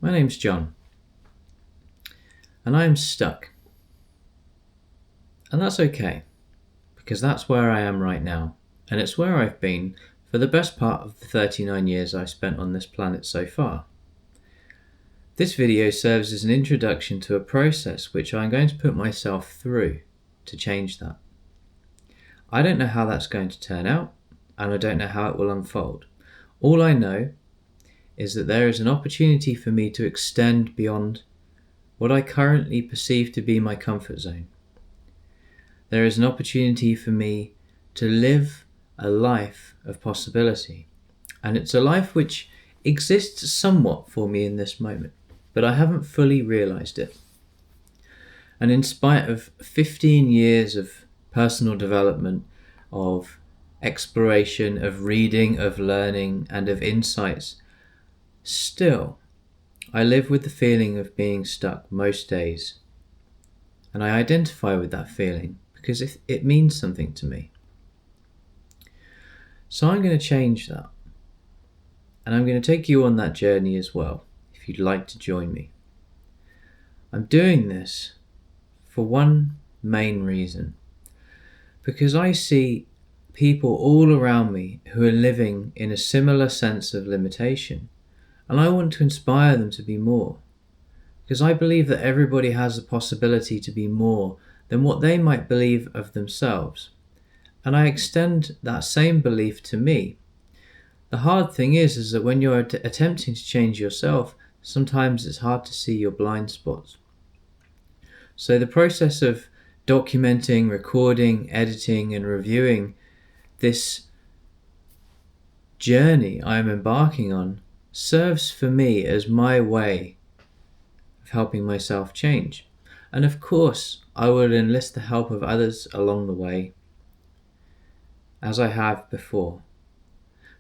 My name's John, and I am stuck. And that's okay, because that's where I am right now, and it's where I've been for the best part of the 39 years I've spent on this planet so far. This video serves as an introduction to a process which I'm going to put myself through to change that. I don't know how that's going to turn out, and I don't know how it will unfold. All I know is that there is an opportunity for me to extend beyond what I currently perceive to be my comfort zone. There is an opportunity for me to live a life of possibility, and it's a life which exists somewhat for me in this moment, but I haven't fully realized it. And in spite of 15 years of personal development, of exploration, of reading, of learning, and of insights, still, I live with the feeling of being stuck most days. And I identify with that feeling because it means something to me. So I'm going to change that. And I'm going to take you on that journey as well, if you'd like to join me. I'm doing this for one main reason. Because I see people all around me who are living in a similar sense of limitation. And I want to inspire them to be more, because I believe that everybody has the possibility to be more than what they might believe of themselves. And I extend that same belief to me. The hard thing is that when you're attempting to change yourself, sometimes it's hard to see your blind spots. So the process of documenting, recording, editing, and reviewing this journey I am embarking on serves for me as my way of helping myself change. And of course, I will enlist the help of others along the way, as I have before.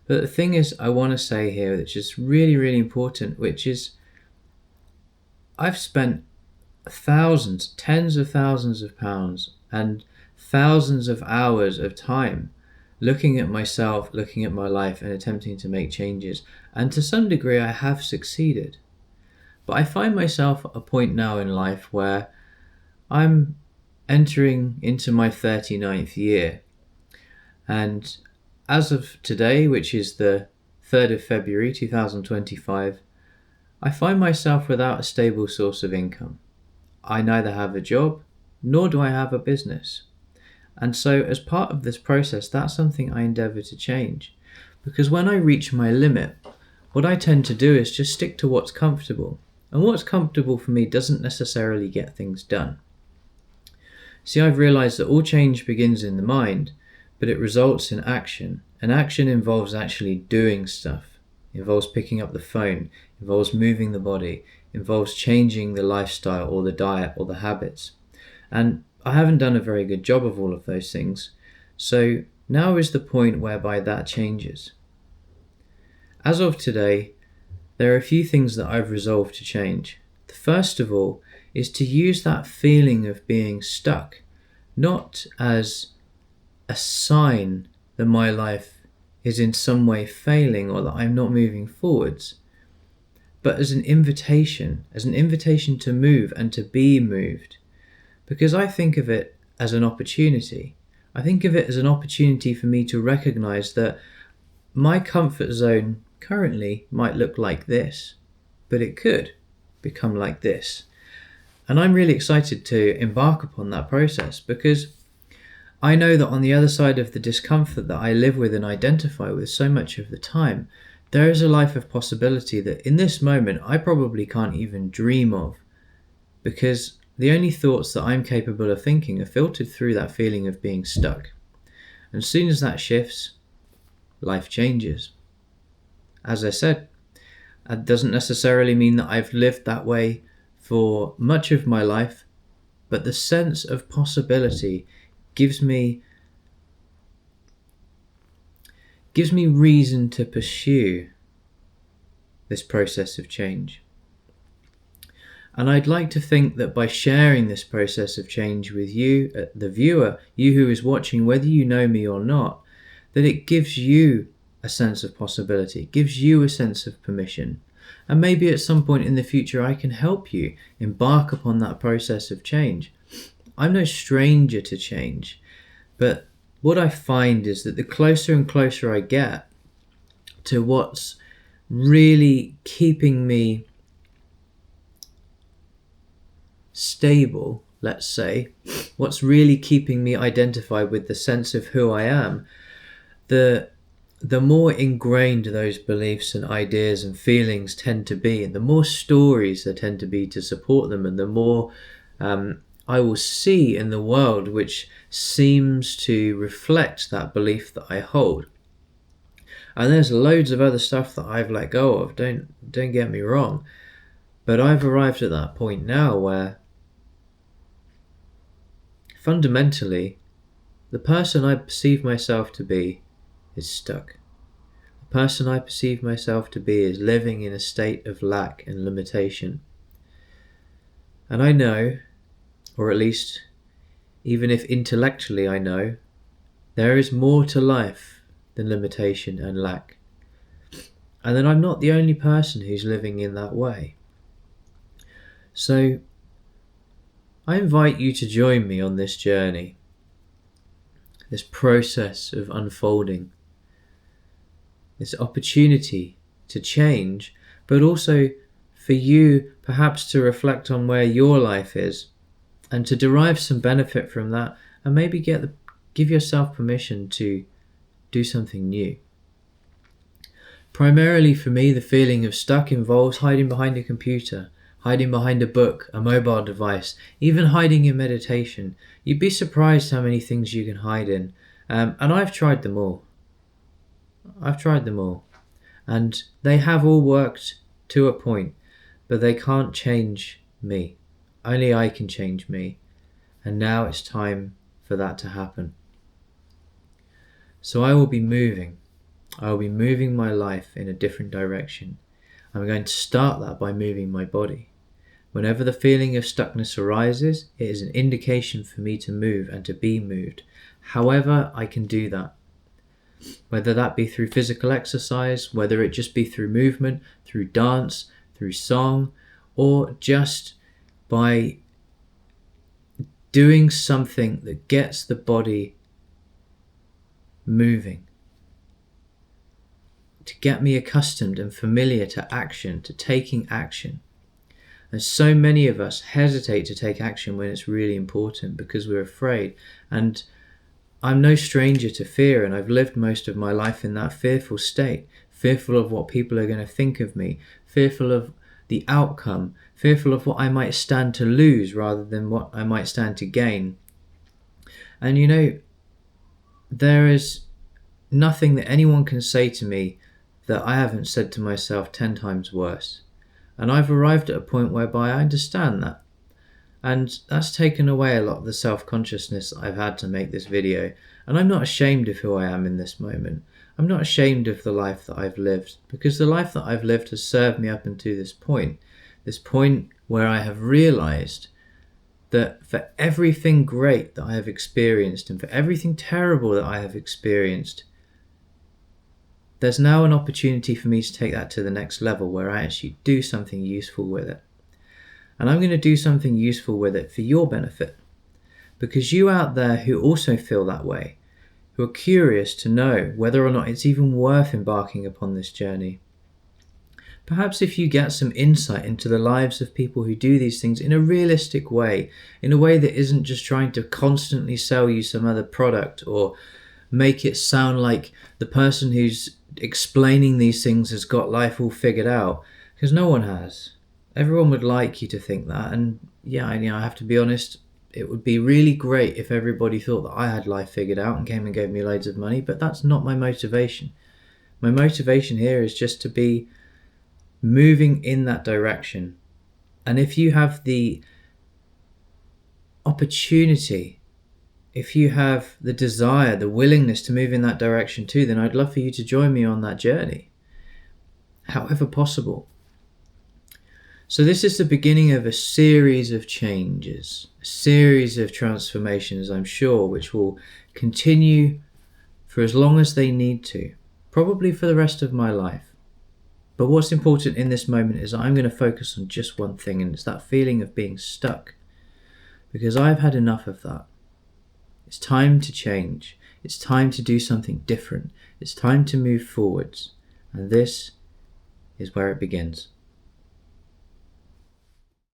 But the thing is, I want to say here, which is really, really important, which is I've spent thousands, tens of thousands of pounds and thousands of hours of time looking at myself, looking at my life, and attempting to make changes. And to some degree, I have succeeded. But I find myself at a point now in life where I'm entering into my 39th year. And as of today, which is the 3rd of February 2025, I find myself without a stable source of income. I neither have a job, nor do I have a business. And so as part of this process, that's something I endeavour to change. Because when I reach my limit, what I tend to do is just stick to what's comfortable. And what's comfortable for me doesn't necessarily get things done. See, I've realised that all change begins in the mind, but it results in action. And action involves actually doing stuff. It involves picking up the phone, involves moving the body, involves changing the lifestyle or the diet or the habits. And I haven't done a very good job of all of those things. So now is the point whereby that changes. As of today, there are a few things that I've resolved to change. The first of all is to use that feeling of being stuck, not as a sign that my life is in some way failing or that I'm not moving forwards, but as an invitation to move and to be moved. Because I think of it as an opportunity. I think of it as an opportunity for me to recognize that my comfort zone currently might look like this, but it could become like this. And I'm really excited to embark upon that process, because I know that on the other side of the discomfort that I live with and identify with so much of the time, there is a life of possibility that in this moment I probably can't even dream of, because the only thoughts that I'm capable of thinking are filtered through that feeling of being stuck. And as soon as that shifts, life changes. As I said, that doesn't necessarily mean that I've lived that way for much of my life, but the sense of possibility gives me reason to pursue this process of change. And I'd like to think that by sharing this process of change with you, the viewer, you who is watching, whether you know me or not, that it gives you a sense of possibility, gives you a sense of permission. And maybe at some point in the future I can help you embark upon that process of change. I'm no stranger to change, but what I find is that the closer and closer I get to what's really keeping me stable, let's say, what's really keeping me identified with the sense of who I am, the more ingrained those beliefs and ideas and feelings tend to be, and the more stories there tend to be to support them, and the more I will see in the world which seems to reflect that belief that I hold. And there's loads of other stuff that I've let go of, don't get me wrong, but I've arrived at that point now where fundamentally the person I perceive myself to be is stuck. The person I perceive myself to be is living in a state of lack and limitation. And I know, or at least even if intellectually I know, there is more to life than limitation and lack. And that I'm not the only person who's living in that way. So I invite you to join me on this journey, this process of unfolding, this opportunity to change, but also for you perhaps to reflect on where your life is and to derive some benefit from that, and maybe give yourself permission to do something new. Primarily for me, the feeling of stuck involves hiding behind a computer, hiding behind a book, a mobile device, even hiding in meditation. You'd be surprised how many things you can hide in. And I've tried them all. And they have all worked to a point, but they can't change me. Only I can change me. And now it's time for that to happen. So I will be moving my life in a different direction. I'm going to start that by moving my body. Whenever the feeling of stuckness arises, it is an indication for me to move and to be moved. However I can do that. Whether that be through physical exercise, whether it just be through movement, through dance, through song, or just by doing something that gets the body moving. To get me accustomed and familiar to action, to taking action. And so many of us hesitate to take action when it's really important because we're afraid. And I'm no stranger to fear, and I've lived most of my life in that fearful state, fearful of what people are going to think of me, fearful of the outcome, fearful of what I might stand to lose rather than what I might stand to gain. And you know, there is nothing that anyone can say to me that I haven't said to myself 10 times worse. And I've arrived at a point whereby I understand that. And that's taken away a lot of the self-consciousness that I've had to make this video. And I'm not ashamed of who I am in this moment. I'm not ashamed of the life that I've lived, because the life that I've lived has served me up until this point where I have realized that for everything great that I have experienced and for everything terrible that I have experienced, there's now an opportunity for me to take that to the next level where I actually do something useful with it. And I'm going to do something useful with it for your benefit. Because you out there who also feel that way, who are curious to know whether or not it's even worth embarking upon this journey. Perhaps if you get some insight into the lives of people who do these things in a realistic way, in a way that isn't just trying to constantly sell you some other product or make it sound like the person who's explaining these things has got life all figured out, because no one has. Everyone would like you to think that, and yeah, I have to be honest, it would be really great if everybody thought that I had life figured out and came and gave me loads of money, but that's not my motivation. My motivation here is just to be moving in that direction. And if you have the opportunity, if you have the desire, the willingness to move in that direction too, then I'd love for you to join me on that journey, however possible. So this is the beginning of a series of changes, a series of transformations, I'm sure, which will continue for as long as they need to, probably for the rest of my life. But what's important in this moment is I'm going to focus on just one thing, and it's that feeling of being stuck. Because I've had enough of that. It's time to change. It's time to do something different. It's time to move forwards. And this is where it begins.